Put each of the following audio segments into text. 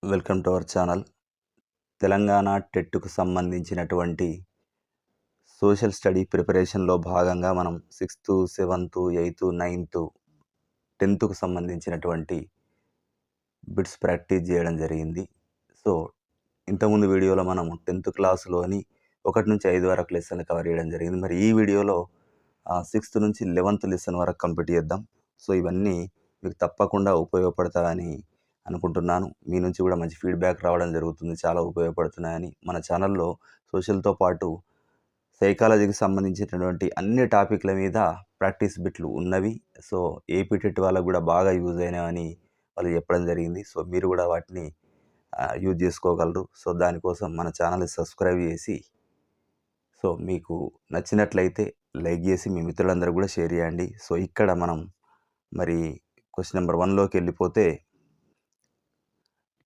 Welcome to our channel. Telangana టెట్‌కు సంబంధించినటువంటి social study ప్రిపరేషన్‌లో భాగంగా మనం 6థ్, 7థ్, 8థ్, 9థ్, 10థ్‌కు సంబంధించినటువంటి బిట్స్ ప్రాక్టీస్ చేయడం జరిగింది. సో, ఇంతకుముందు వీడియోలో మనము 10థ్ క్లాస్‌లోని 1-5 వరకు లెసన్‌లు కవర్ చేయడం జరిగింది. మరి ఈ వీడియోలో 6థ్ నుంచి 11థ్ లెసన్ వరకు కంప్లీట్ చేద్దాం. సో, ఇవన్నీ మీకు తప్పకుండా ఉపయోగపడతాయని అనుకుంటున్నాను. మీ నుంచి కూడా మంచి ఫీడ్‌బ్యాక్ రావడం జరుగుతుంది. చాలా ఉపయోగపడుతున్నాయని. మన ఛానల్‌లో సోషల్‌తో పాటు సైకాలజీకి సంబంధించినటువంటి అన్ని టాపిక్‌ల మీద ప్రాక్టీస్ బిట్లు ఉన్నవి. సో, ఏపీ టెట్ వాళ్ళకి కూడా బాగా యూజ్ అయినవని వాళ్ళు చెప్పడం జరిగింది. సో, మీరు కూడా వాటిని యూజ్ చేసుకోగలరు. సో, దానికోసం మన ఛానల్‌ని సబ్స్క్రైబ్ చేసి, సో, మీకు నచ్చినట్లయితే లైక్ చేసి మీ మిత్రులందరూ కూడా షేర్ చేయండి. సో, ఇక్కడ మనం మరి క్వెషన్ నెంబర్ 1లోకి వెళ్ళిపోతే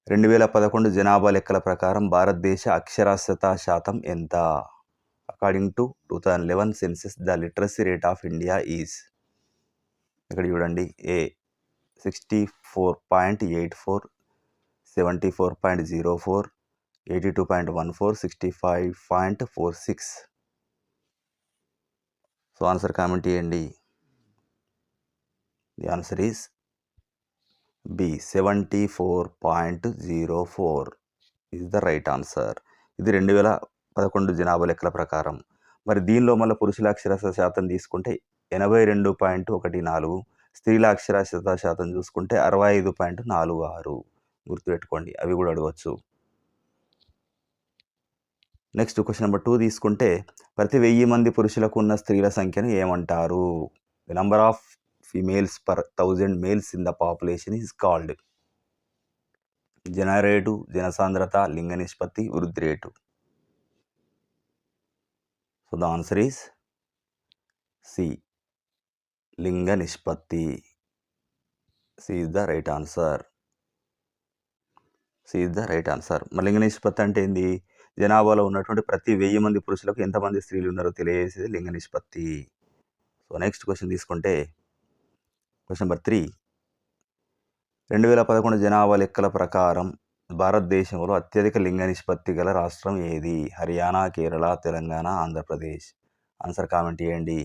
2011 జనాభా లెక్కల ప్రకారం భారతదేశ అక్షరాస్యత శాతం ఎంత? According to 2011 census the literacy rate of India is. ఇక్కడ చూడండి, ఏ 64.84, 74.04, 82.14, 65.46. సో ఆన్సర్ కామెంట్ చేయండి. The answer is B 74.04 is the right answer. ఇది 2011 జనాభా లెక్కల ప్రకారం. మరి దీనిలో మళ్ళీ పురుషుల అక్షరాస్యత శాతం తీసుకుంటే 82.14, స్త్రీల అక్షరాస్యత శాతం చూసుకుంటే 65.46. గుర్తుపెట్టుకోండి, అవి కూడా అడగవచ్చు. నెక్స్ట్ క్వశ్చన్ నెంబర్ 2 తీసుకుంటే ప్రతి 1000 మంది పురుషులకు ఉన్న స్త్రీల సంఖ్యను ఏమంటారు? The number of females per 1000 males in the population is called. జనరేటు, జనసాంద్రత, లింగ నిష్పత్తి, వృద్ధి rate. So the answer is C, లింగ నిష్పత్తి. C is the right answer. C is the right answer. మరి లింగ నిష్పత్తి అంటే ఏంది? జనాభాలో ఉన్నటువంటి ప్రతి 1000 మంది పురుషులకు ఎంతమంది స్త్రీలు ఉన్నారో తెలియజేసేది లింగ నిష్పత్తి. సో నెక్స్ట్ క్వశ్చన్ తీసుకుంటే క్వశ్చన్ నెంబర్ 3. 2011 జనాభా లెక్కల ప్రకారం భారతదేశంలో అత్యధిక లింగ నిష్పత్తి గల రాష్ట్రం ఏది? హర్యానా, కేరళ, తెలంగాణ, ఆంధ్రప్రదేశ్. ఆన్సర్ కామెంట్ చేయండి.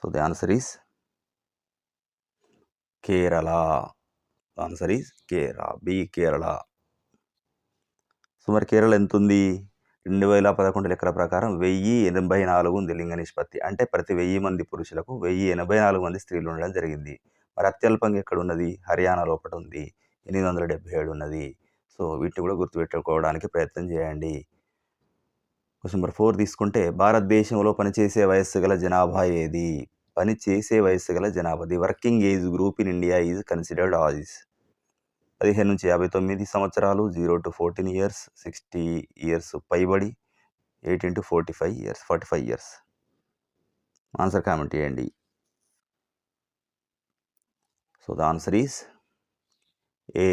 So the answer is Kerala. Answer is Kerala, B Kerala. So మరి కేరళ ఎంత ఉంది? 2011 లెక్కల ప్రకారం 1084 ఉంది లింగ నిష్పత్తి. అంటే ప్రతి 1000 మంది పురుషులకు 1084 మంది స్త్రీలు ఉండడం జరిగింది. మరి అత్యల్పంగా ఎక్కడ ఉన్నది? హర్యానా లోపల ఉంది, 877 ఉన్నది. సో వీటిని కూడా గుర్తుపెట్టుకోవడానికి ప్రయత్నం చేయండి. క్వశ్చన్ నెంబర్ 4 తీసుకుంటే భారతదేశంలో పనిచేసే వయస్సు గల జనాభా ఏది? పనిచేసే వయస్సు గల జనాభా, the working age group in India is considered as 15 నుంచి 59 సంవత్సరాలు, 0 to 14 ఇయర్స్, 60 ఇయర్స్ పైబడి, 18 to 45 ఇయర్స్. ఆన్సర్ కామెంట్ చేయండి. సో ద ఆన్సర్ ఈస్ ఏ,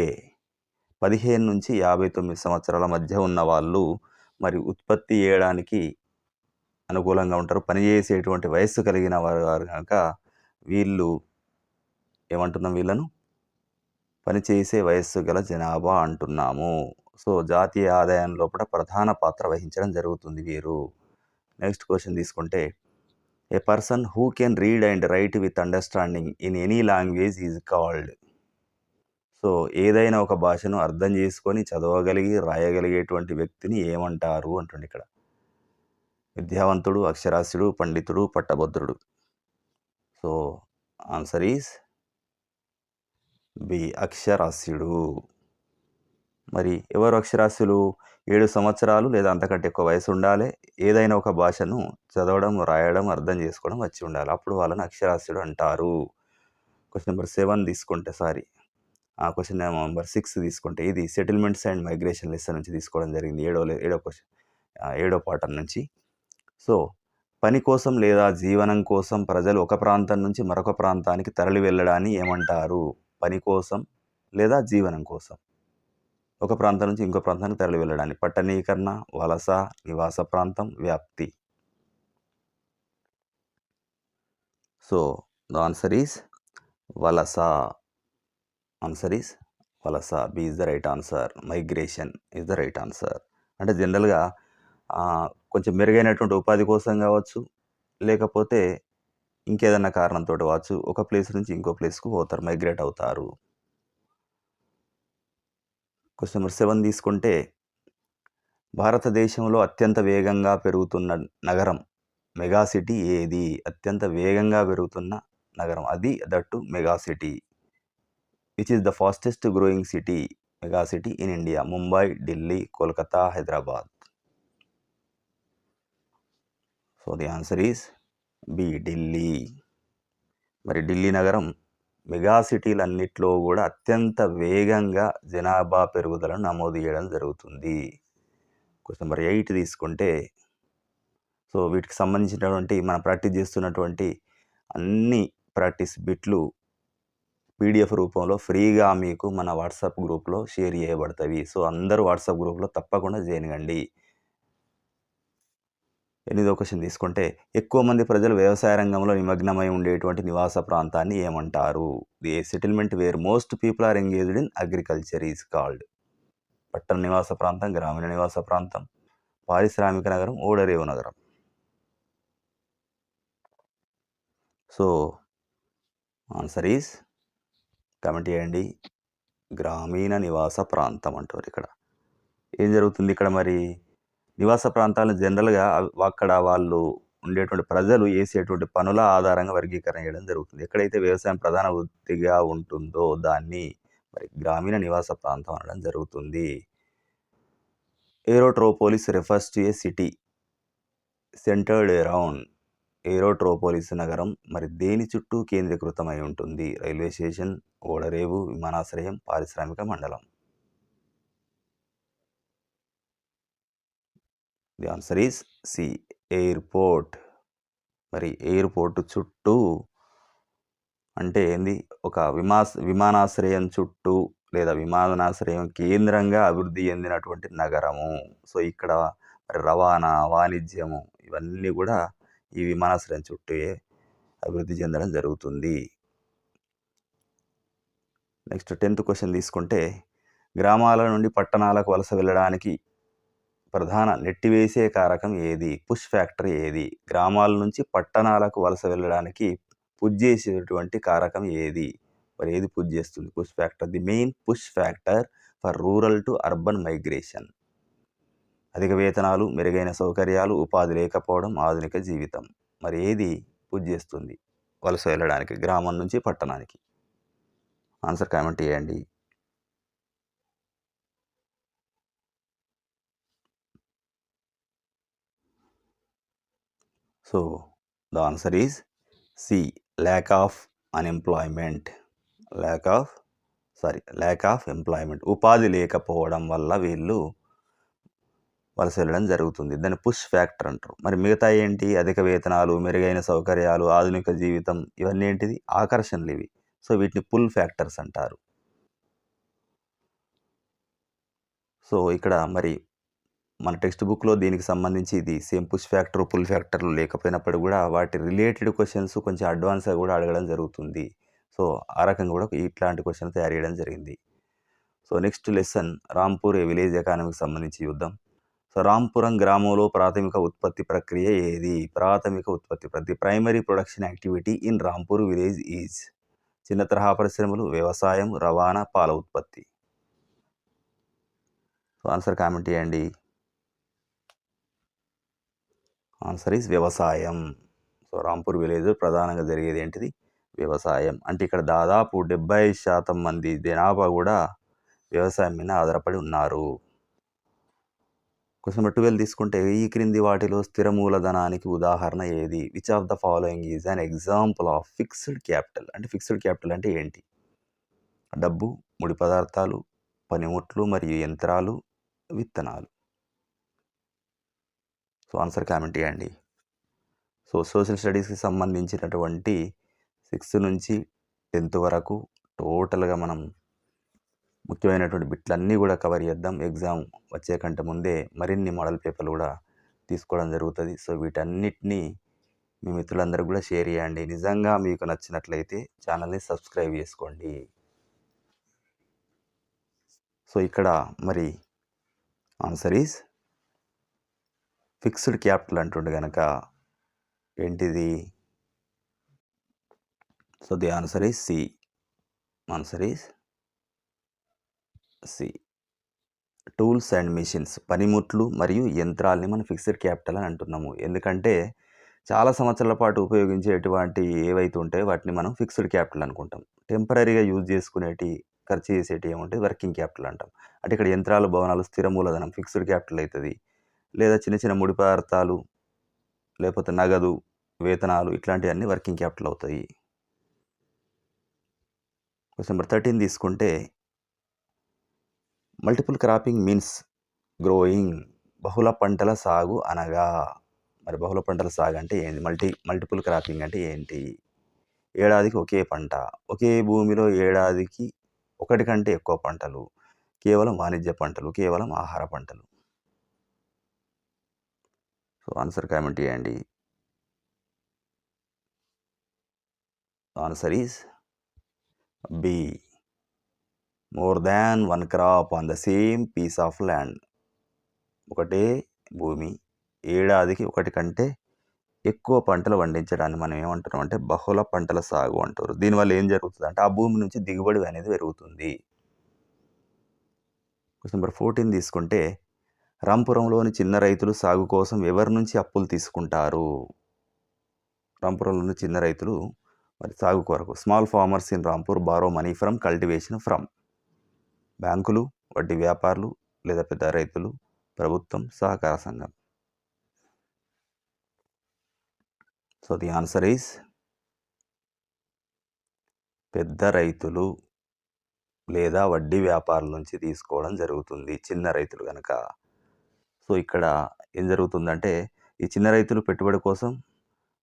15 నుంచి 59 సంవత్సరాల మధ్య ఉన్న వాళ్ళు మరి ఉత్పత్తి చేయడానికి అనుకూలంగా ఉంటారు. పనిచేసేటువంటి వయస్సు కలిగిన వారు కనుక వీళ్ళు ఏమంటున్నాం? వీళ్ళను పనిచేసే వయస్సు గల జనాభా అంటున్నాము. సో జాతీయ ఆదాయం లోపల ప్రధాన పాత్ర వహించడం జరుగుతుంది వీరు. నెక్స్ట్ క్వశ్చన్ తీసుకుంటే a person who can read and write with understanding in any language is called. So ఏదైనా ఒక భాషను అర్థం చేసుకొని చదవగలిగి రాయగలిగేటువంటి వ్యక్తిని ఏమంటారు అంటుండే ఇక్కడ. విద్యావంతుడు, అక్షరాస్యుడు, పండితుడు, పట్టభద్రుడు. సో ఆన్సర్ ఈస్ బి, అక్షరాస్యుడు. మరి ఎవరు అక్షరాస్యులు? 7 సంవత్సరాలు లేదా అంతకంటే ఎక్కువ వయసు ఉండాలి. ఏదైనా ఒక భాషను చదవడం, రాయడం, అర్థం చేసుకోవడం వచ్చి ఉండాలి. అప్పుడు వాళ్ళని అక్షరాస్యుడు అంటారు. క్వశ్చన్ నెంబర్ 7 తీసుకుంటే క్వశ్చన్ నెంబర్ 6 తీసుకుంటే ఇది సెటిల్మెంట్స్ అండ్ మైగ్రేషన్ లెసన్ నుంచి తీసుకోవడం జరిగింది. ఏడో పాఠం నుంచి. సో పని కోసం లేదా జీవనం కోసం ప్రజలు ఒక ప్రాంతం నుంచి మరొక ప్రాంతానికి తరలి వెళ్ళడాన్ని ఏమంటారు? పని కోసం లేదా జీవనం కోసం ఒక ప్రాంతం నుంచి ఇంకో ప్రాంతానికి తరలి వెళ్ళడాన్ని పట్టణీకరణ, వలస, నివాస ప్రాంతం, వ్యాప్తి. సో ద ఆన్సర్ ఈస్ వలస. ఆన్సర్ ఈస్ వలస B is the right answer. Migration is the right answer. అంటే జనరల్‌గా కొంచెం మెరుగైనటువంటి ఉపాధి కోసం కావచ్చు, లేకపోతే ఇంకేదన్నా కారణంతోటి కావచ్చు, ఒక ప్లేస్ నుంచి ఇంకో ప్లేస్‌కు పోతారు. మైగ్రేట్ అవుతారు. క్వెషన్ నంబర్ 7 తీసుకుంటే, భారతదేశంలో అత్యంత వేగంగా పెరుగుతున్న నగరం, మెగా సిటీ ఏది? అత్యంత వేగంగా పెరుగుతున్న నగరం. అది that mega city. Which is the fastest growing city, mega city in India? Mumbai, Delhi, Kolkata, Hyderabad. So the answer is B, Delhi. మరి ఢిల్లీ నగరం మెగా సిటీలన్నిట్లో కూడా అత్యంత వేగంగా జనాభా పెరుగుదలను నమోదు చేయడం జరుగుతుంది. క్వెషన్ నెంబర్ 8 తీసుకుంటే, సో వీటికి సంబంధించినటువంటి మనం ప్రాక్టీస్ చేస్తున్నటువంటి అన్ని ప్రాక్టీస్ బిట్లు పీడిఎఫ్ రూపంలో ఫ్రీగా మీకు మన వాట్సాప్ గ్రూప్లో షేర్ చేయబడతాయి. సో అందరూ వాట్సాప్ గ్రూప్లో తప్పకుండా జాయిన్ కండి. 8వ క్వెషన్ తీసుకుంటే, ఎక్కువ మంది ప్రజలు వ్యవసాయ రంగంలో నిమగ్నమై ఉండేటువంటి నివాస ప్రాంతాన్ని ఏమంటారు? The settlement where most people are engaged in agriculture is called. పట్టణ నివాస ప్రాంతం, గ్రామీణ నివాస ప్రాంతం, పారిశ్రామిక నగరం, ఓడరేవు నగరం. సో ఆన్సర్ ఈజ్, కామెంట్ చేయండి, గ్రామీణ నివాస ప్రాంతం అంటారు. ఇక్కడ ఏం జరుగుతుంది? ఇక్కడ మరి నివాస ప్రాంతాలను జనరల్గా అక్కడ వాళ్ళు ఉండేటువంటి ప్రజలు చేసేటువంటి పనుల ఆధారంగా వర్గీకరణ చేయడం జరుగుతుంది. ఎక్కడైతే వ్యవసాయం ప్రధాన వృత్తిగా ఉంటుందో దాన్ని మరి గ్రామీణ నివాస ప్రాంతం అనడం జరుగుతుంది. Aerotropolis refers to a city centred around. Aerotropolis నగరం మరి దేని చుట్టూ కేంద్రీకృతమై ఉంటుంది? రైల్వే స్టేషన్, ఓడరేవు, విమానాశ్రయం, పారిశ్రామిక మండలం. The answer is C, airport. మరి ఎయిర్పోర్ట్ చుట్టూ అంటే ఏంది? ఒక విమానాశ్రయం చుట్టూ లేదా విమానాశ్రయం కేంద్రంగా అభివృద్ధి చెందినటువంటి నగరము. సో ఇక్కడ మరి రవాణా, వాణిజ్యము ఇవన్నీ కూడా ఈ విమానాశ్రయం చుట్టూ అభివృద్ధి చెందడం జరుగుతుంది. నెక్స్ట్ 10th క్వెషన్ తీసుకుంటే, గ్రామాల నుండి పట్టణాలకు వలస వెళ్ళడానికి ప్రధాన నెట్టివేసే కారకం ఏది? పుష్ ఫ్యాక్టర్ ఏది? గ్రామాల నుంచి పట్టణాలకు వలస వెళ్ళడానికి పుష్ చేసేటువంటి కారకం ఏది? మరి ఏది పుష్ చేస్తుంది? Push factor. The main push factor for rural to urban migration. అధిక వేతనాలు, మెరుగైన సౌకర్యాలు, ఉపాధి లేకపోవడం, ఆధునిక జీవితం. మరి ఏది పుష్ చేస్తుంది వలస వెళ్ళడానికి గ్రామం నుంచి పట్టణానికి? ఆన్సర్ కామెంట్ చేయండి. So the answer is C, lack of unemployment. Lack of employment. ఉపాధి లేకపోవడం వల్ల వీళ్ళు వలస వెళ్ళడం జరుగుతుంది. దాన్ని పుష్ ఫ్యాక్టర్ అంటారు. మరి మిగతా ఏంటి? అధిక వేతనాలు, మెరుగైన సౌకర్యాలు, ఆధునిక జీవితం, ఇవన్నీ ఏంటిది? ఆకర్షణలు ఇవి. సో వీటిని పుల్ ఫ్యాక్టర్స్ అంటారు. సో ఇక్కడ మరి మన టెక్స్ట్ బుక్లో దీనికి సంబంధించి ఇది సేమ్ పుష్ ఫ్యాక్టర్, పుల్ ఫ్యాక్టర్లు లేకపోయినప్పుడు కూడా వాటి రిలేటెడ్ క్వశ్చన్స్ కొంచెం అడ్వాన్స్గా కూడా అడగడం జరుగుతుంది. సో ఆ రకంగా కూడా ఇట్లాంటి క్వశ్చన్ తయారు చేయడం జరిగింది. సో నెక్స్ట్ లెసన్ రాంపూర్ ఏ విలేజ్ ఎకానమీకి సంబంధించి చూద్దాం. సో రాంపురం గ్రామంలో ప్రాథమిక ఉత్పత్తి ప్రక్రియ ఏది? ప్రాథమిక ఉత్పత్తి ప్రక్రియ, primary production activity in Rampur village is. చిన్న తరహా పరిశ్రమలు, వ్యవసాయం, రవాణా, పాల ఉత్పత్తి. సో ఆన్సర్ కామెంట్ చేయండి. ఆన్సర్ ఈజ్ వ్యవసాయం. సో రాంపూర్ విలేజ్ ప్రధానంగా జరిగేది ఏంటిది? వ్యవసాయం. అంటే ఇక్కడ దాదాపు 70% మంది జనాభా కూడా వ్యవసాయం మీద ఆధారపడి ఉన్నారు. క్వెషన్ నెంబర్ 12 తీసుకుంటే, ఈ క్రింది వాటిలో స్థిర మూలధనానికి ఉదాహరణ ఏది? Which of the following is an example of fixed capital. అంటే ఫిక్స్డ్ క్యాపిటల్ అంటే ఏంటి? డబ్బు, ముడి పదార్థాలు, పనిముట్లు మరియు యంత్రాలు, విత్తనాలు. సో ఆన్సర్ కామెంట్ చేయండి. సో సోషల్ స్టడీస్కి సంబంధించినటువంటి 6th నుంచి 10th వరకు టోటల్గా మనం ముఖ్యమైనటువంటి బిట్లన్నీ కూడా కవర్ చేద్దాం. ఎగ్జామ్ వచ్చే కంటే ముందే మరిన్ని మోడల్ పేపర్లు కూడా తీసుకోవడం జరుగుతుంది. సో వీటన్నిటినీ మీ మిత్రులందరూ కూడా షేర్ చేయండి. నిజంగా మీకు నచ్చినట్లయితే ఛానల్ని సబ్స్క్రైబ్ చేసుకోండి. సో ఇక్కడ మరి ఆన్సర్ ఈజ్ ఫిక్స్డ్ క్యాపిటల్ అంటుండే కనుక ఏంటిది? So the answer is C. Answer is C. Tools and machines, పనిముట్లు మరియు యంత్రాలని మనం ఫిక్స్డ్ క్యాపిటల్ అని అంటున్నాము. ఎందుకంటే చాలా సంవత్సరాల పాటు ఉపయోగించేటువంటి ఏవైతే ఉంటాయో వాటిని మనం ఫిక్స్డ్ క్యాపిటల్ అనుకుంటాం. టెంపరరీగా యూజ్ చేసుకునేటి, ఖర్చు చేసేటి ఏముంటాయి వర్కింగ్ క్యాపిటల్ అంటాం. అంటే ఇక్కడ యంత్రాలు, భవనాలు, స్థిర మూలధనం ఫిక్స్డ్ క్యాపిటల్ అవుతుంది. లేదా చిన్న చిన్న ముడి పదార్థాలు, లేకపోతే నగదు, వేతనాలు, ఇట్లాంటివన్నీ వర్కింగ్ క్యాపిటల్ అవుతాయి. క్వశ్చన్ నెంబర్ 13 తీసుకుంటే మల్టిపుల్ క్రాపింగ్ మీన్స్ గ్రోయింగ్. బహుళ పంటల సాగు అనగా, మరి బహుళ పంటల సాగు అంటే ఏంటి? మల్టిపుల్ క్రాపింగ్ అంటే ఏంటి? ఏడాదికి ఒకే పంట, ఒకే భూమిలో ఏడాదికి ఒకటి కంటే ఎక్కువ పంటలు, కేవలం వాణిజ్య పంటలు, కేవలం ఆహార పంటలు. సో ఆన్సర్ కామెంట్ చేయండి. Answer is B. More than one crop on the same piece of land. ఒకటే భూమి ఏడాదికి ఒకటి కంటే ఎక్కువ పంటలు పండించడాన్ని మనం ఏమంటున్నాం అంటే బహుళ పంటల సాగు అంటారు. దీనివల్ల ఏం జరుగుతుంది అంటే ఆ భూమి నుంచి దిగుబడి అనేది పెరుగుతుంది. క్వశ్చన్ నెంబర్ 14 తీసుకుంటే రాంపురంలోని చిన్న రైతులు సాగు కోసం ఎవరి నుంచి అప్పులు తీసుకుంటారు? రాంపురంలోని చిన్న రైతులు మరి సాగు కొరకు small farmers in Rampur borrow money from cultivation from. బ్యాంకులు, వడ్డీ వ్యాపారులు, లేదా పెద్ద రైతులు, ప్రభుత్వం, సహకార సంఘం. సో ది ఆన్సర్ ఈజ్ పెద్ద రైతులు లేదా వడ్డీ వ్యాపారుల నుంచి తీసుకోవడం జరుగుతుంది, చిన్న రైతులు కనుక. సో ఇక్కడ ఏం జరుగుతుందంటే ఈ చిన్న రైతులు పెట్టుబడి కోసం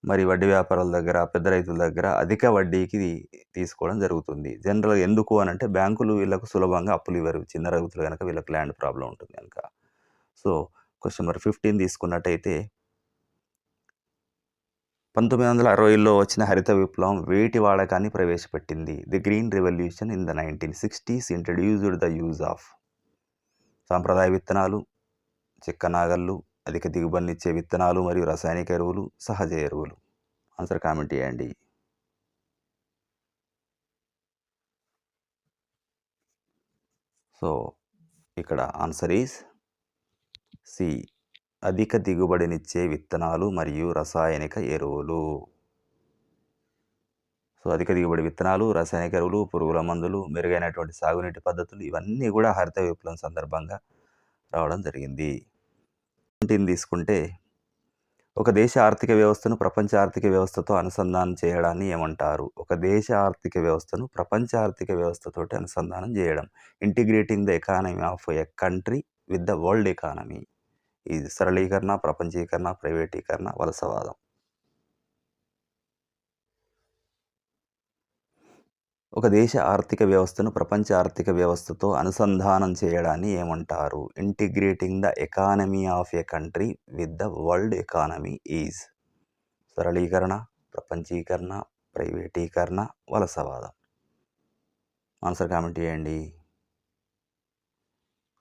మరి వడ్డీ వ్యాపారాల దగ్గర, పెద్ద రైతుల దగ్గర అధిక వడ్డీకి తీసుకోవడం జరుగుతుంది. జనరల్గా ఎందుకు అని అంటే బ్యాంకులు వీళ్ళకు సులభంగా అప్పులు ఇవ్వరు, చిన్న రైతులు కనుక, వీళ్ళకి ల్యాండ్ ప్రాబ్లం ఉంటుంది కనుక. సో క్వశ్చన్ నెంబర్ 15 తీసుకున్నట్టయితే 1960లో వచ్చిన హరిత విప్లవం వేటి వాడకాన్ని ప్రవేశపెట్టింది? The green revolution in the 1960s introduced the use of. సాంప్రదాయ విత్తనాలు, చెక్క నాగళ్ళు, అధిక దిగుబడినిచ్చే విత్తనాలు మరియు రసాయనిక ఎరువులు, సహజ ఎరువులు. ఆన్సర్ కామెంట్ చేయండి. సో ఇక్కడ ఆన్సర్ ఈజ్ సి. అధిక దిగుబడినిచ్చే విత్తనాలు మరియు రసాయనిక ఎరువులు. సో అధిక దిగుబడి విత్తనాలు, రసాయనిక ఎరువులు, పురుగుల మందులు, మెరుగైనటువంటి సాగునీటి పద్ధతులు, ఇవన్నీ కూడా హరిత విప్లవం సందర్భంగా రావడం జరిగింది. తీసుకుంటే ఒక దేశ ఆర్థిక వ్యవస్థను ప్రపంచ ఆర్థిక వ్యవస్థతో అనుసంధానం చేయడాన్ని ఏమంటారు? ఒక దేశ ఆర్థిక వ్యవస్థను ప్రపంచ ఆర్థిక వ్యవస్థతోటి అనుసంధానం చేయడం. Integrating the economy of a country with the world economy. ఇది సరళీకరణ, ప్రపంచీకరణ, ప్రైవేటీకరణ, వలసవాదం. ఒక దేశ ఆర్థిక వ్యవస్థను ప్రపంచ ఆర్థిక వ్యవస్థతో అనుసంధానం చేయడాన్ని ఏమంటారు? Integrating the economy of a country with the world economy is. సరళీకరణ, ప్రపంచీకరణ, ప్రైవేటీకరణ, వలసవాదం. ఆన్సర్ కామెంట్ చేయండి.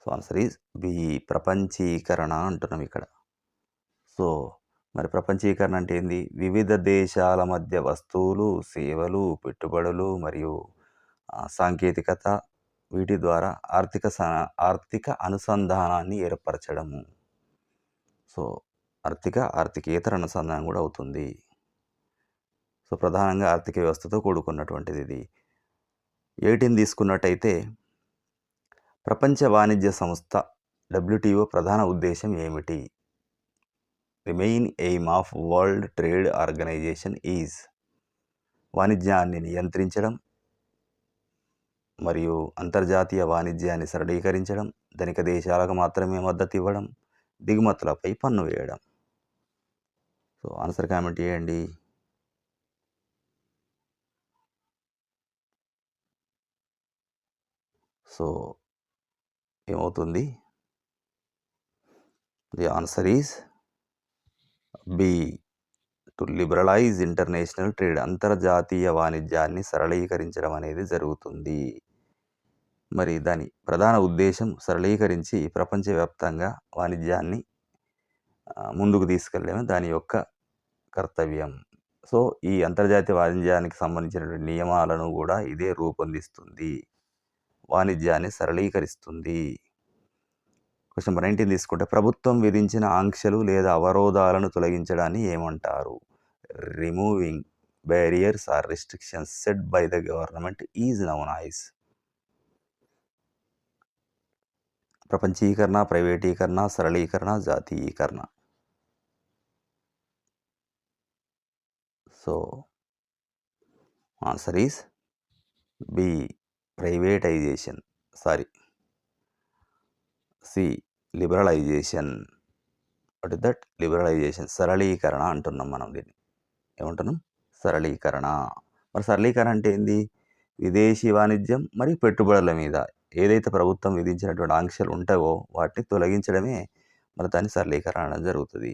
So answer is B. ప్రపంచీకరణ అంటున్నాం ఇక్కడ. సో మరి ప్రపంచీకరణ అంటే ఏంది? వివిధ దేశాల మధ్య వస్తువులు, సేవలు, పెట్టుబడులు మరియు సాంకేతికత, వీటి ద్వారా ఆర్థిక అనుసంధానాన్ని ఏర్పరచడము. సో ఆర్థికేతర అనుసంధానం కూడా అవుతుంది. సో ప్రధానంగా ఆర్థిక వ్యవస్థతో కూడుకున్నటువంటిది ఇది. 18 తీసుకున్నట్టయితే ప్రపంచ వాణిజ్య సంస్థ WTO ప్రధాన ఉద్దేశం ఏమిటి? The main aim of world trade organisation is. వాణిజ్యాన్ని నియంత్రించడం మరియు అంతర్జాతీయ వాణిజ్యాన్ని సరళీకరించడం, ధనిక దేశాలకు మాత్రమే మద్దతు ఇవ్వడం, దిగుమతులపై పన్ను వేయడం. సో ఆన్సర్ కామెంట్ చేయండి. సో ఏమవుతుంది? The answer is B. To liberalise international trade. అంతర్జాతీయ వాణిజ్యాన్ని సరళీకరించడం అనేది జరుగుతుంది. మరి దాని ప్రధాన ఉద్దేశం సరళీకరించి ప్రపంచవ్యాప్తంగా వాణిజ్యాన్ని ముందుకు తీసుకెళ్ళడమే దాని యొక్క కర్తవ్యం. సో, ఈ అంతర్జాతీయ వాణిజ్యానికి సంబంధించినటువంటి నియమాలను కూడా ఇదే రూపొందిస్తుంది. వాణిజ్యాన్ని సరళీకరిస్తుంది. క్వెషన్ నెంబర్ 19 తీసుకుంటే ప్రభుత్వం విధించిన ఆంక్షలు లేదా అవరోధాలను తొలగించడాన్ని ఏమంటారు? Removing barriers or restrictions set by the government is known as. ప్రపంచీకరణ, ప్రైవేటీకరణ, సరళీకరణ, జాతీయీకరణ. So answer is B privatisation. C liberalisation. What is that? Liberalisation. సరళీకరణ అంటున్నాం మనం దీన్ని. ఏమంటున్నాం? సరళీకరణ. మరి సరళీకరణ అంటే ఏంది? విదేశీ వాణిజ్యం మరియు పెట్టుబడుల మీద ఏదైతే ప్రభుత్వం విధించినటువంటి ఆంక్షలు ఉంటాయో వాటిని తొలగించడమే మరి దాన్ని సరళీకరణ అనడం జరుగుతుంది.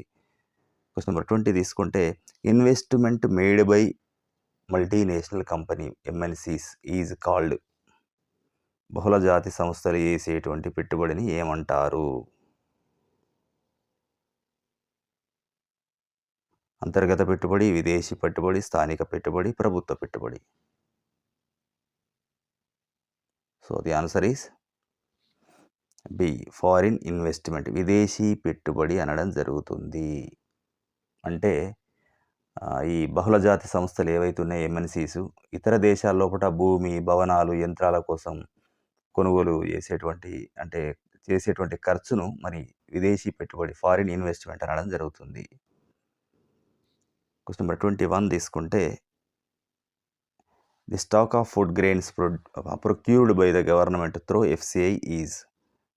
క్వశ్చన్ నెంబర్ 20 తీసుకుంటే investment made by multinational company MNCs is called. బహుళజాతి సంస్థలు చేసేటువంటి పెట్టుబడిని ఏమంటారు? అంతర్గత పెట్టుబడి, విదేశీ పెట్టుబడి, స్థానిక పెట్టుబడి, ప్రభుత్వ పెట్టుబడి. So the answer is B foreign investment. విదేశీ పెట్టుబడి అనడం జరుగుతుంది. అంటే ఈ బహుళజాతి సంస్థలు ఏవైతే ఉన్నాయో ఎంఎన్సీస్ ఇతర దేశాల లోపల భూమి, భవనాలు, యంత్రాల కోసం కొనుగోలు చేసేటువంటి ఖర్చును మరి విదేశీ పెట్టుబడి, ఫారిన్ ఇన్వెస్ట్మెంట్ అనడం జరుగుతుంది. క్వశ్చన్ నెంబర్ 21 తీసుకుంటే the stock of food grains procured by the government through FCI is.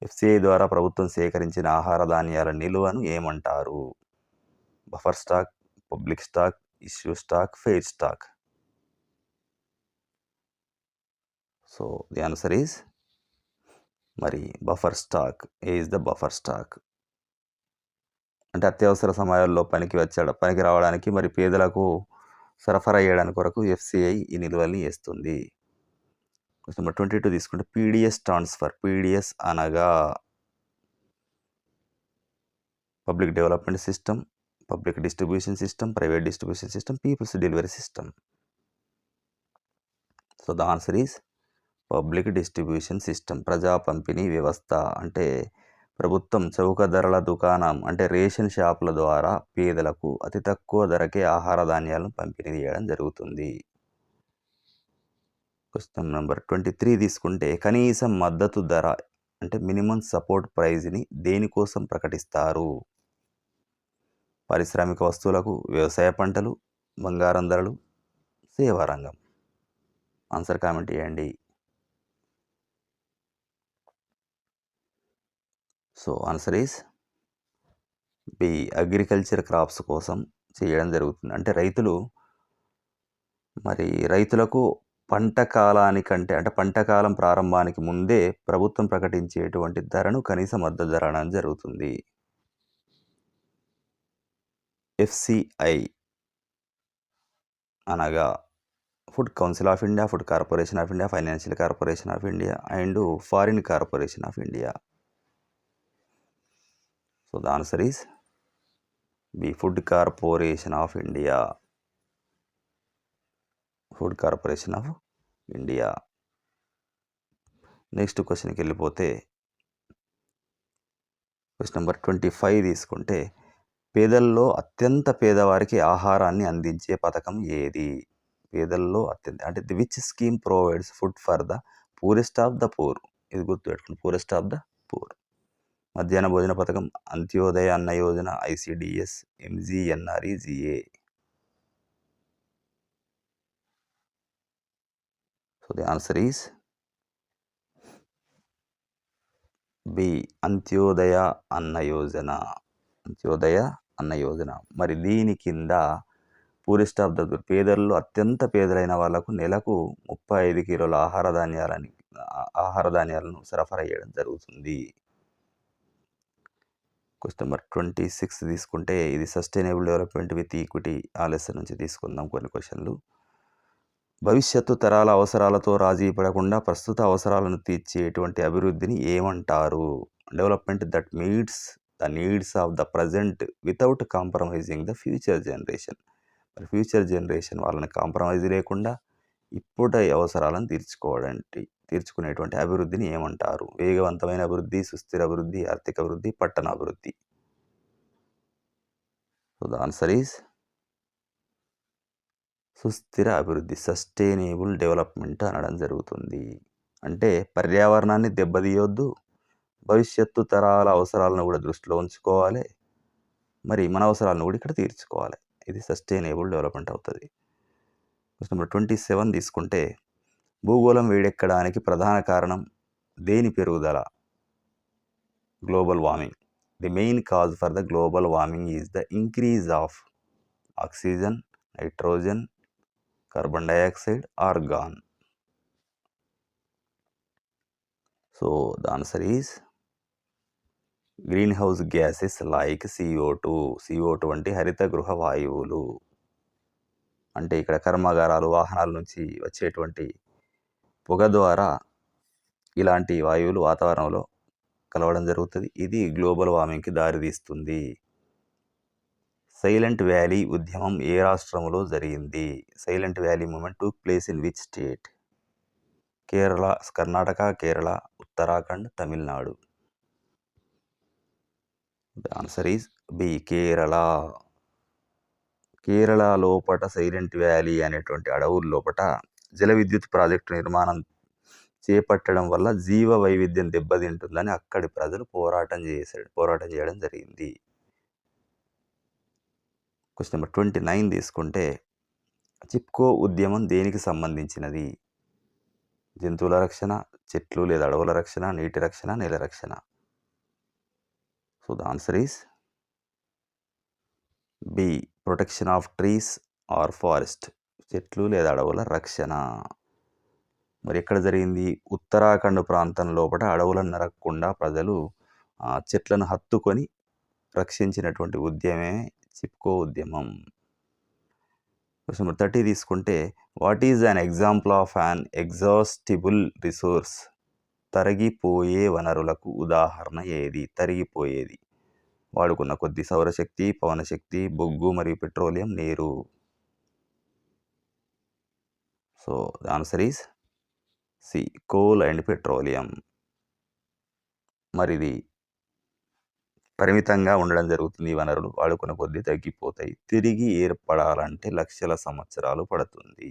FCI ద్వారా ప్రభుత్వం సేకరించిన ఆహార ధాన్యాల నిల్వను ఏమంటారు? Buffer stock, public stock, issue stock, fair stock. So the answer is మరి buffer stock. A is the buffer stock. అంటే అత్యవసర సమయాల్లో పనికి రావడానికి మరి పేదలకు సరఫరా చేయడానికి కొరకు ఎఫ్సిఐ ఈ నిల్వల్ని వేస్తుంది. క్వశ్చన్ నెంబర్ 22 తీసుకుంటే పీడిఎస్ ట్రాన్స్ఫర్. పీడిఎస్ అనగా public development system, public distribution system, private distribution system, people's delivery system. So the answer is public distribution system. ప్రజా పంపిణీ వ్యవస్థ. అంటే ప్రభుత్వం చౌక ధరల దుకాణం అంటే రేషన్ షాపుల ద్వారా పేదలకు అతి తక్కువ ధరకే ఆహార ధాన్యాలను పంపిణీ చేయడం జరుగుతుంది. క్వశ్చన్ నెంబర్ 23 తీసుకుంటే కనీస మద్దతు ధర అంటే మినిమం సపోర్ట్ ప్రైజ్ని దేనికోసం ప్రకటిస్తారు? పారిశ్రామిక వస్తువులకు, వ్యవసాయ పంటలు, బంగారం ధరలు, సేవా రంగం. ఆన్సర్ కామెంట్ చేయండి. So answer is B agriculture crops కోసం చేయడం జరుగుతుంది. అంటే రైతులకు పంట కాలం ప్రారంభానికి ముందే ప్రభుత్వం ప్రకటించేటువంటి ధరను కనీస మద్దతు ధర అనడం జరుగుతుంది. ఎఫ్సిఐ అనగా food council of India, food corporation of India, financial corporation of India and foreign corporation of India. So the answer is B food corporation of India. Food corporation of India. Next క్వశ్చన్కి వెళ్ళిపోతే question number 25 తీసుకుంటే పేదల్లో అత్యంత పేదవారికి ఆహారాన్ని అందించే పథకం ఏది? పేదల్లో అంటే which scheme provides food for the poorest of the poor. ఇది గుర్తుపెట్టుకోండి, పూరెస్ట్ ఆఫ్ ద పూర్. మధ్యాహ్న భోజన పథకం, Antyodaya Anna Yojana, ICDS, MGNREGA. So the answer is B Antyodaya Anna Yojana. మరి దీని కింద పూరెస్ట్ ఆఫ్ ద పేదల్లో అత్యంత పేదలైన వాళ్లకు నెలకు 35 కిలోల ఆహార ధాన్యాలను సరఫరా చేయడం జరుగుతుంది. క్వశ్చన్ నెంబర్ 26 తీసుకుంటే ఇది సస్టైనబుల్ డెవలప్మెంట్ విత్ ఈక్విటీ ఆలస్యం నుంచి తీసుకుందాం కొన్ని క్వశ్చన్లు. భవిష్యత్తు తరాల అవసరాలతో రాజీ పడకుండా ప్రస్తుత అవసరాలను తీర్చేటువంటి అభివృద్ధిని ఏమంటారు? Development that meets the needs of the present without compromising the future generation. మరి ఫ్యూచర్ జనరేషన్ వాళ్ళని కాంప్రమైజ్ లేకుండా ఇప్పటి అవసరాలను తీర్చుకునేటువంటి అభివృద్ధిని ఏమంటారు? వేగవంతమైన అభివృద్ధి, సుస్థిర అభివృద్ధి, ఆర్థిక అభివృద్ధి, పట్టణ అభివృద్ధి. సో ద ఆన్సర్ ఈస్ సుస్థిర అభివృద్ధి, సస్టైనబుల్ డెవలప్మెంట్ అనడం జరుగుతుంది. అంటే పర్యావరణాన్ని దెబ్బతీయొద్దు, భవిష్యత్తు తరాల అవసరాలను కూడా దృష్టిలో ఉంచుకోవాలి, మరి మన అవసరాలను కూడా ఇక్కడ తీర్చుకోవాలి. ఇది సస్టైనబుల్ డెవలప్మెంట్ అవుతుంది. క్వశ్చన్ నెంబర్ 27 తీసుకుంటే, భూగోళం వేడెక్కడానికి ప్రధాన కారణం దేని పెరుగుదల? Global warming. The main cause for the global warming is the increase of oxygen, nitrogen, carbon dioxide, argon. So the answer is greenhouse gases like CO2. CO2 అంటే హరిత గృహ వాయువులు. అంటే ఇక్కడ కర్మాగారాలు, వాహనాల నుంచి వచ్చేటువంటి పొగ ద్వారా ఇలాంటి వాయువులు వాతావరణంలో కలవడం జరుగుతుంది. ఇది గ్లోబల్ వార్మింగ్కి దారితీస్తుంది. సైలెంట్ వ్యాలీ ఉద్యమం ఏ రాష్ట్రంలో జరిగింది? Silent valley movement took place in which state? Kerala, Karnataka, Kerala, Uttarakhand, Tamil Nadu. The answer is B, Kerala. Kerala లోపట సైలెంట్ వ్యాలీ అనేటువంటి అడవుల లోపట జల విద్యుత్ ప్రాజెక్టు నిర్మాణం చేపట్టడం వల్ల జీవ వైవిధ్యం దెబ్బతింటుందని అక్కడి ప్రజలు పోరాటం చేయడం జరిగింది. క్వశ్చన్ నెంబర్ 29 తీసుకుంటే, చిప్కో ఉద్యమం దేనికి సంబంధించినది? జంతువుల రక్షణ, చెట్లు లేదా అడవుల రక్షణ, నీటి రక్షణ, నేల రక్షణ. So the answer is B, protection of trees or forest. చెట్లు లేదా అడవుల రక్షణ. మరి ఎక్కడ జరిగింది? ఉత్తరాఖండ్ ప్రాంతం లోపల అడవులను నరకకుండా ప్రజలు చెట్లను హత్తుకొని రక్షించినటువంటి ఉద్యమే చిప్కో ఉద్యమం. క్వశ్చన్ నెంబర్ 30 తీసుకుంటే, what is an example of an exhaustible resource? తరిగిపోయే వనరులకు ఉదాహరణ ఏది? తరిగిపోయేది, వాడుకున్న కొద్ది సౌరశక్తి, పవనశక్తి, బొగ్గు మరియు పెట్రోలియం, నీరు. So the answer is C, coal and petroleum. మరి ఇది పరిమితంగా ఉండడం జరుగుతుంది. ఈ వనరులు వాడుకున్న కొద్దీ తగ్గిపోతాయి. తిరిగి ఏర్పడాలంటే లక్షల సంవత్సరాలు పడుతుంది.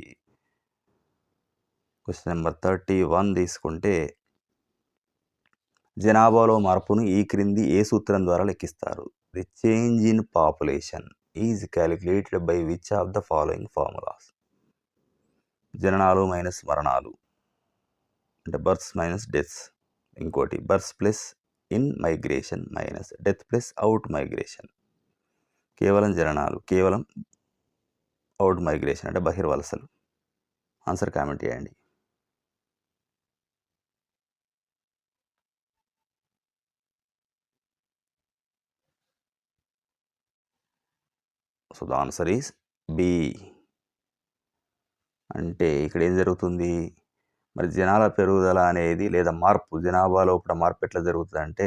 క్వశ్చన్ నెంబర్ 31 తీసుకుంటే, జనాభాలో మార్పును ఈ క్రింది ఏ సూత్రం ద్వారా లెక్కిస్తారు? The change in population is calculated by which of the following formulas? జననాలు మైనస్ మరణాలు, అంటే బర్త్స్ మైనస్ డెత్స్. ఇంకోటి births plus in migration minus death plus out migration. కేవలం జననాలు, కేవలం అవుట్ మైగ్రేషన్ అంటే బహిర్వలసలు. ఆన్సర్ కామెంట్ చేయండి. So the answer is B. అంటే ఇక్కడ ఏం జరుగుతుంది? మరి జనాల పెరుగుదల అనేది లేదా మార్పు, జనాభా లోపల మార్పు ఎట్లా జరుగుతుంది అంటే,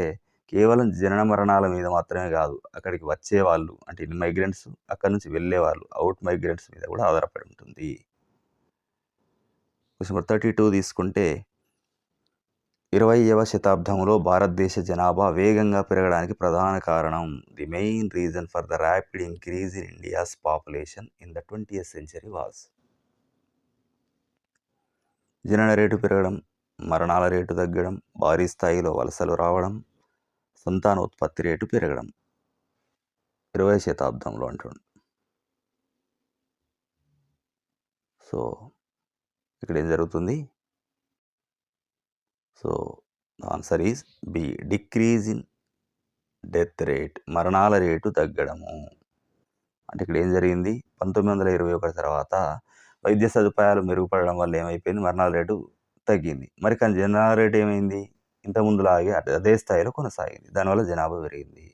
కేవలం జనన మరణాల మీద మాత్రమే కాదు, అక్కడికి వచ్చేవాళ్ళు అంటే ఇన్ మైగ్రెంట్స్, అక్కడి నుంచి వెళ్ళేవాళ్ళు అవుట్ మైగ్రెంట్స్ మీద కూడా ఆధారపడి ఉంటుంది. క్వశ్చన్ నెంబర్ 32 తీసుకుంటే, 20వ శతాబ్దంలో భారతదేశ జనాభా వేగంగా పెరగడానికి ప్రధాన కారణం? The main reason for the rapid increase in India's population in the 20th century was? జనన రేటు పెరగడం, మరణాల రేటు తగ్గడం, భారీ స్థాయిలో వలసలు రావడం, సంతానోత్పత్తి రేటు పెరగడం. 20వ శతాబ్దంలో అంటుండు. సో ఇక్కడ ఏం జరుగుతుంది? So answer is B, decrease in death rate, మరణాల రేటు తగ్గడము. అంటే ఇక్కడ ఏం జరిగింది? 1921 తర్వాత వైద్య సదుపాయాలు మెరుగుపడడం వల్ల ఏమైపోయింది? మరణాల రేటు తగ్గింది. మరి కానీ జనాభా రేటు ఏమైంది? ఇంతకుముందులాగే అదే స్థాయిలో కొనసాగింది. దానివల్ల జనాభా పెరిగింది.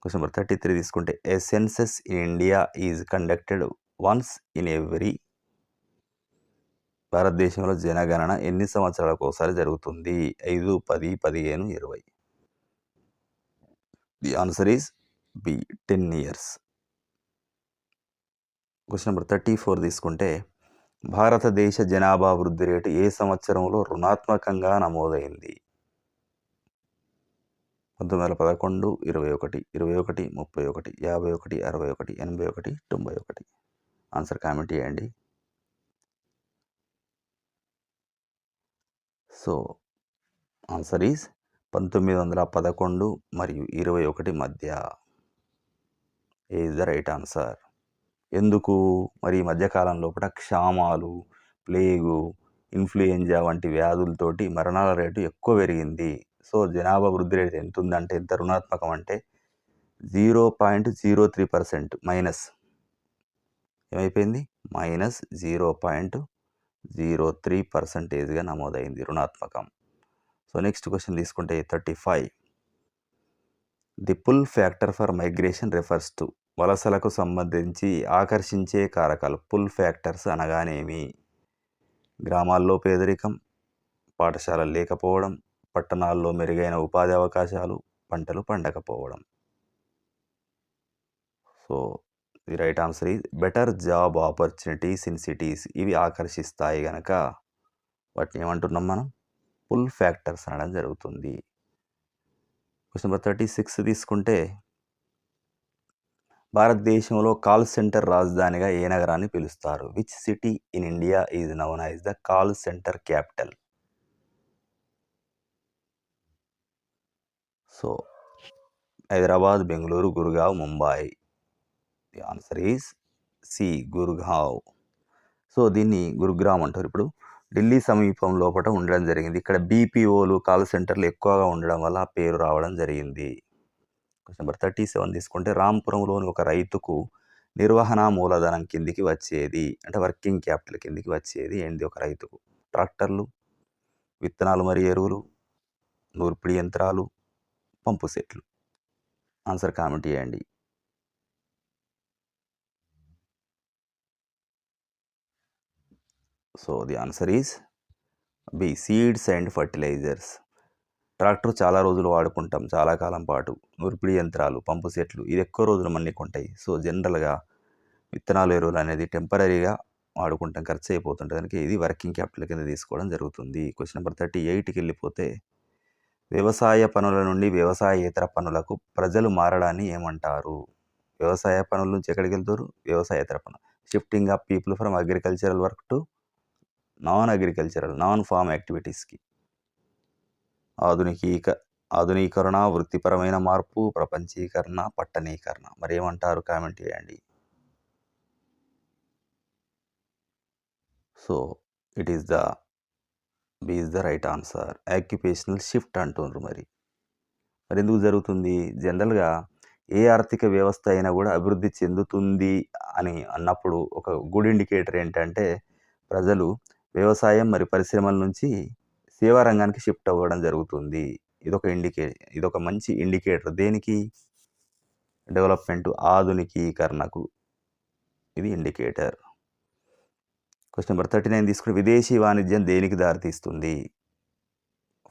క్వశ్చన్ నెంబర్ 33 తీసుకుంటే, a census in India is conducted once in every భారతదేశంలో జనగణన ఎన్ని సంవత్సరాలకు ఒకసారి జరుగుతుంది? 5, 10, 15, 20. The answer is B 10 years. Question number 34 తీసుకుంటే భారతదేశ జనాభా వృద్ధి రేటు ఏ సంవత్సరంలో రుణాత్మకంగా నమోదైంది? 1911, 21, 21, 31, 51, 61, 81, 91. ఆన్సర్ కామెంట్ చేయండి. సో ఆన్సర్ ఈజ్ 1911 మరియు 21 మధ్య ఈజ్ ద రైట్ ఆన్సర్. ఎందుకు? మరి ఈ మధ్యకాలం లోపల క్షామాలు, ప్లేగు, ఇన్ఫ్లుయెంజా వంటి వ్యాధులతోటి మరణాల రేటు ఎక్కువ పెరిగింది. సో జనాభా వృద్ధి రేటు ఎంత ఉందంటే, ఎంత రుణాత్మకం అంటే 0.03% మైనస్ ఏమైపోయింది? -0.03%గా నమోదైంది రుణాత్మకం. సో నెక్స్ట్ క్వశ్చన్ తీసుకుంటే 35. The pull factor for migration refers to. వలసలకు సంబంధించి ఆకర్షించే కారకాలు పుల్ ఫ్యాక్టర్స్ అనగానేమి? గ్రామాల్లో పేదరికం, పాఠశాలలు లేకపోవడం, పట్టణాల్లో మెరుగైన ఉపాధి అవకాశాలు, పంటలు పండకపోవడం. So the right answer is better job opportunities in cities. ఇవి ఆకర్షిస్తాయి కనుక వాటిని ఏమంటున్నాం మనం? పుల్ ఫ్యాక్టర్స్ అనడం జరుగుతుంది. క్వశ్చన్ నెంబర్ 36 తీసుకుంటే భారతదేశంలో కాల్ సెంటర్ రాజధానిగా ఏ నగరాన్ని పిలుస్తారు? Which city in India is known as the call centre capital? So Hyderabad, Bengaluru, Gurgaon, Mumbai. The answer is C Gurgaon. So దీన్ని గురుగ్రామ్ అంటారు. ఇప్పుడు ఢిల్లీ సమీపం లోపల ఉండడం జరిగింది. ఇక్కడ బీపీఓలు కాల్ సెంటర్లు ఎక్కువగా ఉండడం వల్ల ఆ పేరు రావడం జరిగింది. క్వశ్చన్ నెంబర్ 37 తీసుకుంటే రాంపురంలోని ఒక రైతుకు నిర్వహణ మూలధనం కిందికి వచ్చేది, అంటే వర్కింగ్ క్యాపిటల్ కిందికి వచ్చేది ఏంటి ఒక రైతుకు? ట్రాక్టర్లు, విత్తనాలు మరియు ఎరువులు, నూర్పిడి యంత్రాలు, పంపు సెట్లు. ఆన్సర్ కామెంట్ చేయండి. So the answer is B seeds and fertilisers. Tractor చాలా రోజులు వాడుకుంటాం, చాలా కాలం పాటు. నూర్పిడి యంత్రాలు, పంపు సెట్లు ఇది ఎక్కువ రోజులు మన్నికుంటాయి. సో జనరల్గా విత్తనాలు, ఎరువులు అనేది టెంపరీగా వాడుకుంటాం, ఖర్చు అయిపోతుంటుంది కనుక ఇది వర్కింగ్ క్యాపిటల్ కింద తీసుకోవడం జరుగుతుంది. క్వశ్చన్ నెంబర్ 38కి వెళ్ళిపోతే వ్యవసాయ పనుల నుండి వ్యవసాయేతర పనులకు ప్రజలు మారడాన్ని ఏమంటారు? వ్యవసాయ పనుల నుంచి ఎక్కడికి వెళ్తారు? వ్యవసాయేతర పనులు. Shifting of people from agricultural work to non agricultural, non farm యాక్టివిటీస్కి. ఆధునీకరణ, వృత్తిపరమైన మార్పు, ప్రపంచీకరణ, పట్టణీకరణ. మరి ఏమంటారు? కామెంట్ చేయండి. So it is the B is the right answer. Occupational shift అంటున్నారు. మరి ఎందుకు జరుగుతుంది? జనరల్గా ఏ ఆర్థిక వ్యవస్థ అయినా కూడా అభివృద్ధి చెందుతుంది అని అన్నప్పుడు ఒక గుడ్ ఇండికేటర్ ఏంటంటే ప్రజలు వ్యవసాయం మరియు పరిశ్రమల నుంచి సేవా రంగానికి షిఫ్ట్ అవ్వడం జరుగుతుంది. ఇదొక మంచి ఇండికేటర్. దేనికి? డెవలప్మెంట్, ఆధునికీకరణకు ఇది ఇండికేటర్. క్వశ్చన్ నెంబర్ 39 తీసుకుని విదేశీ వాణిజ్యం దేనికి దారితీస్తుంది?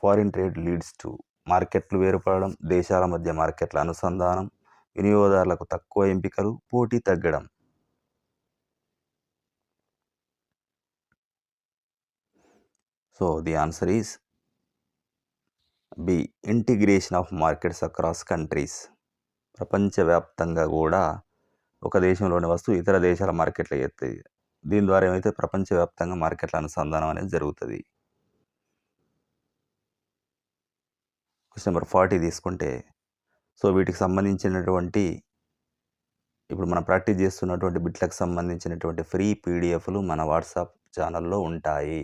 Foreign trade leads to. మార్కెట్లు వేరుపడడం, దేశాల మధ్య మార్కెట్ల అనుసంధానం, వినియోగదారులకు తక్కువ ఎంపికలు, పోటీ తగ్గడం. So the answer is B integration of markets across countries. ప్రపంచవ్యాప్తంగా కూడా ఒక దేశంలోని వస్తువు ఇతర దేశాల మార్కెట్లో ఎత్తాయి. దీని ద్వారా ఏమైతే ప్రపంచవ్యాప్తంగా మార్కెట్ల అనుసంధానం అనేది జరుగుతుంది. క్వశ్చన్ నెంబర్ 40 తీసుకుంటే సో వీటికి సంబంధించినటువంటి ఇప్పుడు మనం ప్రాక్టీస్ చేస్తున్నటువంటి బిట్లకు సంబంధించినటువంటి ఫ్రీ పీడిఎఫ్లు మన వాట్సాప్ ఛానల్లో ఉంటాయి.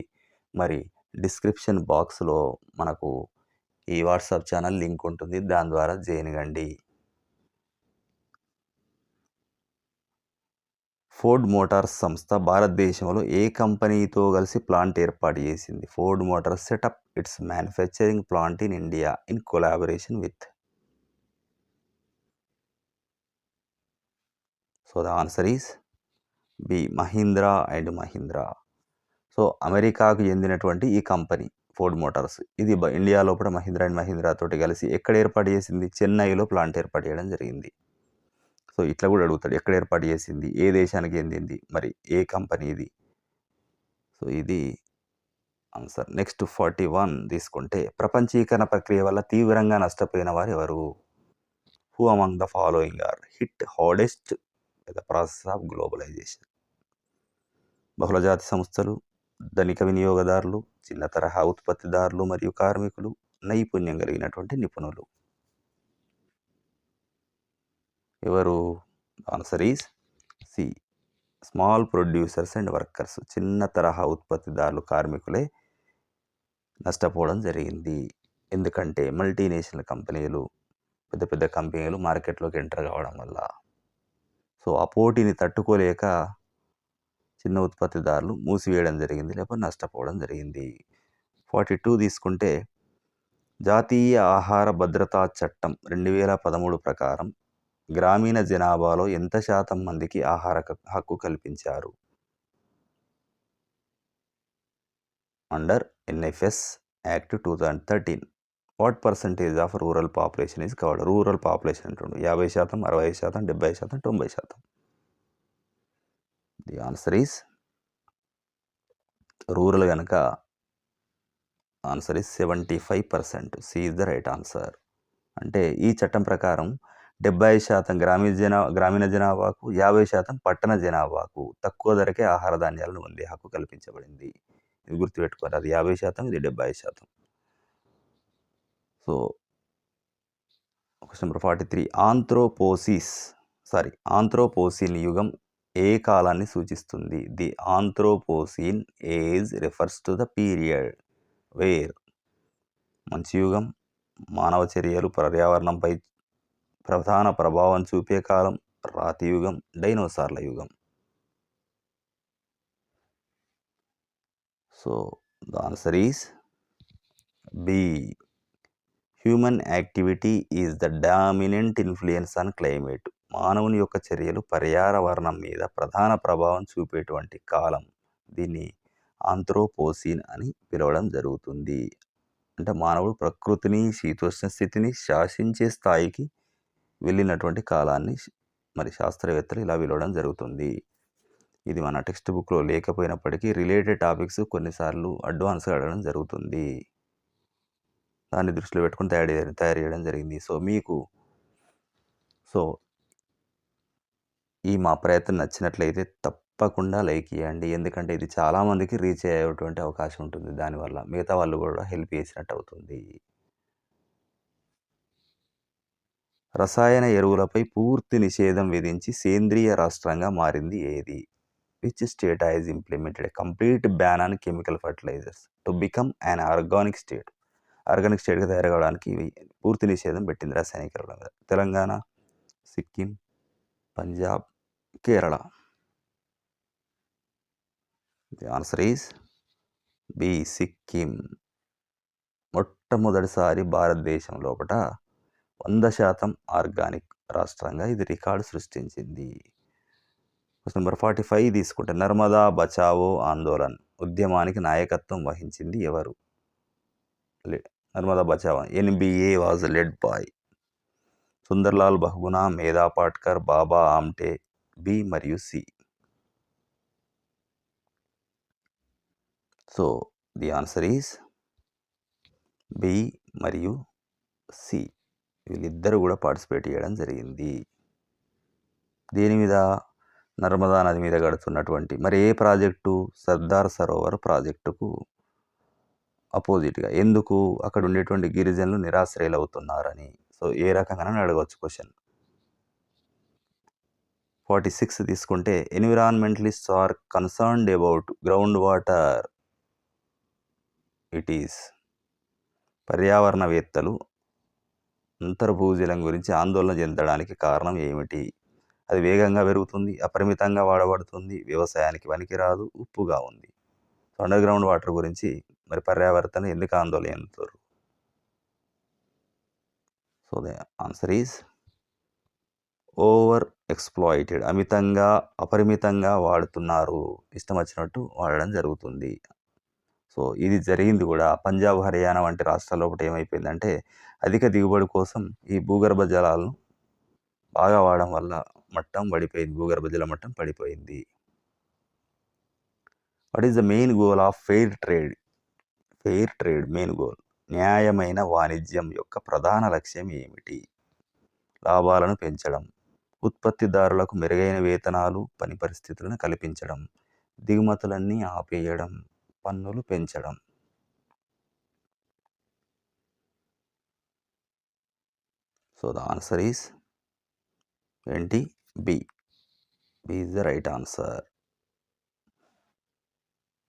మరి డిస్క్రిప్షన్ బాక్స్లో మనకు ఈ వాట్సాప్ ఛానల్ లింక్ ఉంటుంది, దాని ద్వారా జాయిన్ కండి. ఫోర్డ్ మోటార్స్ సంస్థ భారతదేశంలో ఏ కంపెనీతో కలిసి ప్లాంట్ ఏర్పాటు చేసింది? Ford Motors set up its manufacturing plant in India in collaboration with. So the answer is B Mahindra and Mahindra. So అమెరికాకు చెందినటువంటి ఈ కంపెనీ ఫోర్డ్ మోటార్స్ ఇది ఇండియా లోపల మహీంద్రా అండ్ మహీంద్రా తోటి కలిసి ఎక్కడ ఏర్పాటు చేసింది? చెన్నైలో ప్లాంట్ ఏర్పాటు చేయడం జరిగింది. సో ఇట్లా కూడా అడుగుతాడు, ఎక్కడ ఏర్పాటు చేసింది, ఏ దేశానికి చెందింది, మరి ఏ కంపెనీ ఇది? సో ఇది ఆన్సర్. నెక్స్ట్ 41 తీసుకుంటే ప్రపంచీకరణ ప్రక్రియ వల్ల తీవ్రంగా నష్టపోయిన వారు ఎవరు? Who among the following are hit hardest the process of globalisation? బహుళజాతి సంస్థలు, ధనిక వినియోగదారులు, చిన్న తరహా ఉత్పత్తిదారులు మరియు కార్మికులు, నైపుణ్యం కలిగినటువంటి నిపుణులు. ఎవరు? Answer is C, small producers and workers. చిన్న తరహా ఉత్పత్తిదారులు, కార్మికులే నష్టపోవడం జరిగింది. ఎందుకంటే మల్టీనేషనల్ కంపెనీలు, పెద్ద పెద్ద కంపెనీలు మార్కెట్లోకి ఎంటర్ కావడం వల్ల. సో ఆ పోటీని తట్టుకోలేక చిన్న ఉత్పత్తిదారులు మూసివేయడం జరిగింది, లేకపోతే నష్టపోవడం జరిగింది. 42 తీసుకుంటే జాతీయ ఆహార భద్రతా చట్టం 2013 ప్రకారం గ్రామీణ జనాభాలో ఎంత శాతం మందికి ఆహార హక్కు కల్పించారు? Under NFS act 2013 what percentage of rural population is covered? Rural population అంటుండు 50%, 60%, 70%, 90%. ది ఆన్సర్ ఈజ్ రూరల్ కనుక answer is 75%. C is the right answer. అంటే ఈ చట్టం ప్రకారం 70% గ్రామీణ జనాభాకు, 50% పట్టణ జనాభాకు తక్కువ ధరకే ఆహార ధాన్యాలను పొందే హక్కు కల్పించబడింది. ఇది గుర్తుపెట్టుకోవాలి, అది 50%, ఇది 70%. సో క్వశ్చన్ నెంబర్ 43 ఆంథ్రోపోసిన్ యుగం ఏ కాలాన్ని సూచిస్తుంది? The anthropocene age refers to the period where మంచు యుగం, మానవ చర్యలు పర్యావరణంపై ప్రధాన ప్రభావం చూపే కాలం, రాతి యుగం, డైనోసార్ల యుగం. So the answer is B, human activity is the dominant influence on climate. మానవుని యొక్క చర్యలు పర్యావరణం మీద ప్రధాన ప్రభావం చూపేటువంటి కాలం, దీన్ని ఆంథ్రోపోసిన్ అని పిలవడం జరుగుతుంది. అంటే మానవుడు ప్రకృతిని, శీతోష్ణ స్థితిని శాసించే స్థాయికి వెళ్ళినటువంటి కాలాన్ని మరి శాస్త్రవేత్తలు ఇలా పిలవడం జరుగుతుంది. ఇది మన టెక్స్ట్ బుక్లో లేకపోయినప్పటికీ రిలేటెడ్ టాపిక్స్ కొన్నిసార్లు అడ్వాన్స్గా అడగడం జరుగుతుంది. దాన్ని దృష్టిలో పెట్టుకుని తయారు చేయడం జరిగింది. సో ఈ మా ప్రయత్నం నచ్చినట్లయితే తప్పకుండా లైక్ చేయండి. ఎందుకంటే ఇది చాలామందికి రీచ్ అయ్యేటువంటి అవకాశం ఉంటుంది. దానివల్ల మిగతా వాళ్ళు కూడా హెల్ప్ చేసినట్టు అవుతుంది. రసాయన ఎరువులపై పూర్తి నిషేధం విధించి సేంద్రియ రాష్ట్రంగా మారింది ఏది? Which state has implemented complete ban on chemical fertilisers to become an organic state? Organic స్టేట్గా తయారు కావడానికి పూర్తి నిషేధం పెట్టింది రసాయనిక ఎరువుల మీద. Telangana, Sikkim, Punjab, Kerala. The answer is B, Sikkim. మొట్టమొదటిసారి భారతదేశం లోపల 100% ఆర్గానిక్ రాష్ట్రంగా ఇది రికార్డు సృష్టించింది. క్వశ్చన్ నెంబర్ 45 తీసుకుంటే నర్మదా బచావో ఆందోళన్ ఉద్యమానికి నాయకత్వం వహించింది ఎవరు? Narmada Bachao NBA was led by Sunderlal Bahuguna, Medha Patkar, Baba Amte. B మరియు C. So the answer is B మరియు సి. వీళ్ళిద్దరూ కూడా పార్టిసిపేట్ చేయడం జరిగింది. దీని మీద నర్మదా నది మీద గడుతున్నటువంటి మరి ఏ ప్రాజెక్టు? సర్దార్ సరోవర్ ప్రాజెక్టుకు అపోజిట్గా. ఎందుకు? అక్కడ ఉండేటువంటి గిరిజనులు నిరాశ్రయులు అవుతున్నారని. సో ఏ రకంగా అడగవచ్చు క్వశ్చన్. 46 తీసుకుంటే environmentalists are concerned about ground water. It is పర్యావరణవేత్తలు అంతర్భూజలం గురించి ఆందోళన చెందడానికి కారణం ఏమిటి? అది వేగంగా పెరుగుతుంది, అపరిమితంగా వాడబడుతుంది, వ్యవసాయానికి పనికిరాదు, ఉప్పుగా ఉంది. అండర్ గ్రౌండ్ వాటర్ గురించి మరి పర్యావరణను ఎందుకు ఆందోళన చెందుతారు? So the answer is over exploited అమితంగా, అపరిమితంగా వాడుతున్నారు. ఇష్టం వచ్చినట్టు వాడడం జరుగుతుంది. సో, ఇది జరిగింది గూడా పంజాబ్, హర్యానా వంటి రాష్ట్రాల్లో ఒకటి ఏమైపోయిందంటే, అధిక దిగుబడి కోసం ఈ భూగర్భ జలాలను బాగా వాడడం వల్ల మట్టం పడిపోయింది. భూగర్భ జల మట్టం పడిపోయింది. What is the main goal of fair trade? Fair trade main goal. న్యాయమైన వాణిజ్యం యొక్క ప్రధాన లక్ష్యం ఏమిటి? లాభాలను పెంచడం, ఉత్పత్తిదారులకు మెరుగైన వేతనాలు, పని పరిస్థితులను కల్పించడం, దిగుమతులన్నీ ఆపేయడం, పన్నులు పెంచడం. సో ద ఆన్సర్ ఈస్ ఏంటి? B. B is the right answer.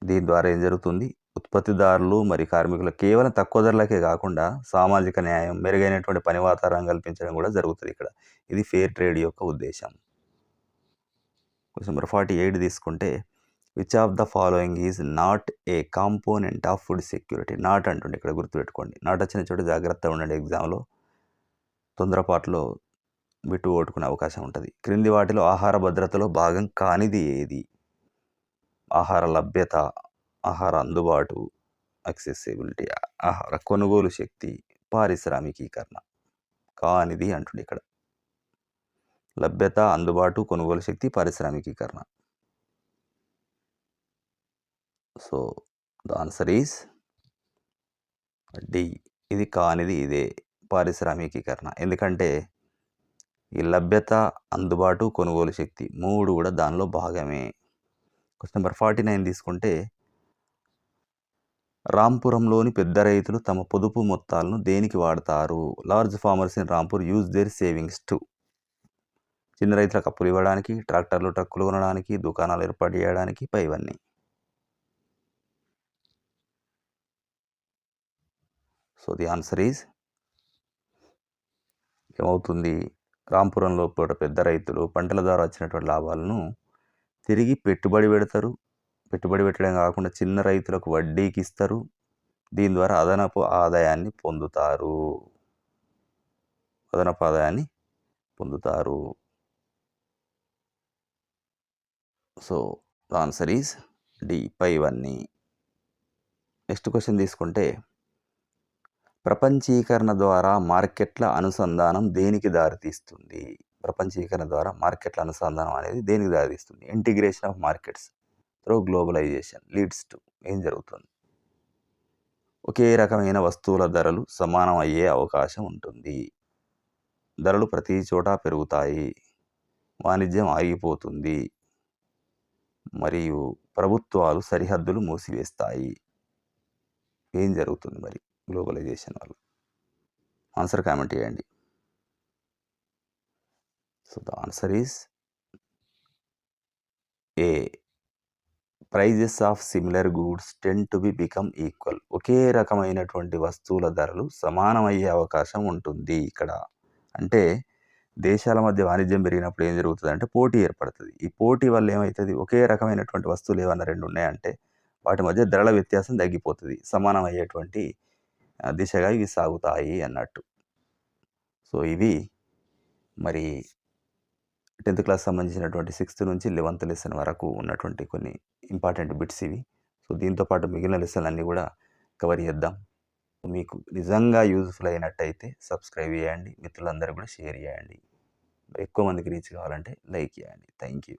దీని ద్వారా ఏం జరుగుతుంది? ఉత్పత్తిదారులు మరియు కార్మికులు కేవలం తక్కువ ధరలకే కాకుండా సామాజిక న్యాయం, మెరుగైనటువంటి పని వాతావరణం కల్పించడం కూడా జరుగుతుంది ఇక్కడ. ఇది ఫెయిర్ ట్రేడ్ యొక్క ఉద్దేశం. క్వశ్చన్ నెంబర్ 48 తీసుకుంటే, which of the following is not a component of food security? Not అంటుండే, ఇక్కడ గుర్తుపెట్టుకోండి. నాట్ వచ్చిన చోట జాగ్రత్తగా ఉండండి. ఎగ్జామ్లో తొందరపాటులో బిట్టు ఓటుకునే అవకాశం ఉంటుంది. క్రింది వాటిలో ఆహార భద్రతలో భాగం కానిది ఏది? ఆహార లభ్యత, ఆహార అందుబాటు, యాక్సెసిబిలిటీ, ఆహార కొనుగోలు శక్తి, పారిశ్రామికీకరణ. కానిది అంటుండే ఇక్కడ. లభ్యత, అందుబాటు, కొనుగోలు శక్తి, పారిశ్రామికీకరణ. So the answer is D. ఇది కానిది ఇదే, పారిశ్రామికీకరణ. ఎందుకంటే ఈ లభ్యత, అందుబాటు, కొనుగోలు శక్తి 3 కూడా దానిలో భాగమే. క్వశ్చన్ నెంబర్ 49 తీసుకుంటే, రాంపురంలోని పెద్ద రైతులు తమ పొదుపు మొత్తాలను దేనికి వాడతారు? Large farmers in Rampur use their savings to. చిన్న రైతులకు అప్పులు ఇవ్వడానికి, ట్రాక్టర్లు, ట్రక్కులు కొనడానికి, దుకాణాలు ఏర్పాటు చేయడానికి, పైవన్నీ. సో ది ఆన్సర్ ఈజ్ ఏమవుతుంది? రాంపురంలో కూడా పెద్ద రైతులు పంటల ద్వారా వచ్చినటువంటి లాభాలను తిరిగి పెట్టుబడి పెడతారు. పెట్టుబడి పెట్టడం కాకుండా చిన్న రైతులకు వడ్డీకి ఇస్తారు. దీని ద్వారా అదనపు ఆదాయాన్ని పొందుతారు. So the answer is D, పైవన్నీ. నెక్స్ట్ క్వశ్చన్ తీసుకుంటే, ప్రపంచీకరణ ద్వారా మార్కెట్ల అనుసంధానం దేనికి దారితీస్తుంది? ప్రపంచీకరణ ద్వారా మార్కెట్ల అనుసంధానం అనేది దేనికి దారితీస్తుంది? Integration of markets through globalisation leads to. ఏం జరుగుతుంది? ఒకే రకమైన వస్తువుల ధరలు సమానం అయ్యే అవకాశం ఉంటుంది. ధరలు ప్రతి చోట పెరుగుతాయి. వాణిజ్యం ఆగిపోతుంది. మరియు ప్రభుత్వాలు సరిహద్దులు మూసివేస్తాయి. ఏం జరుగుతుంది మరి గ్లోబలైజేషన్ వల్ల? ఆన్సర్ కామెంట్ చేయండి. So the answer is A. Prices of similar goods tend to become equal. ఒకే రకమైనటువంటి వస్తువుల ధరలు సమానమయ్యే అవకాశం ఉంటుంది ఇక్కడ. అంటే దేశాల మధ్య వాణిజ్యం పెరిగినప్పుడు ఏం జరుగుతుంది అంటే పోటీ ఏర్పడుతుంది. ఈ పోటీ వల్ల ఏమవుతుంది? ఒకే రకమైనటువంటి వస్తువులు ఏమన్నా 2 ఉన్నాయంటే వాటి మధ్య ధరల వ్యత్యాసం తగ్గిపోతుంది. సమానమయ్యేటువంటి దిశగా ఇవి సాగుతాయి అన్నట్టు. సో ఇవి మరి 10th క్లాస్ సంబంధించినటువంటి 6th నుంచి 11th లెసన్ వరకు ఉన్నటువంటి కొన్ని ఇంపార్టెంట్ బిట్స్ ఇవి. సో దీంతో పాటు మిగిలిన లెసన్లు అన్నీ కూడా కవర్ చేద్దాం. మీకు నిజంగా యూజ్ఫుల్ అయినట్టయితే సబ్స్క్రైబ్ చేయండి. మిత్రులందరూ కూడా షేర్ చేయండి. ఎక్కువ మందికి రీచ్ కావాలంటే లైక్ చేయండి. Thank you.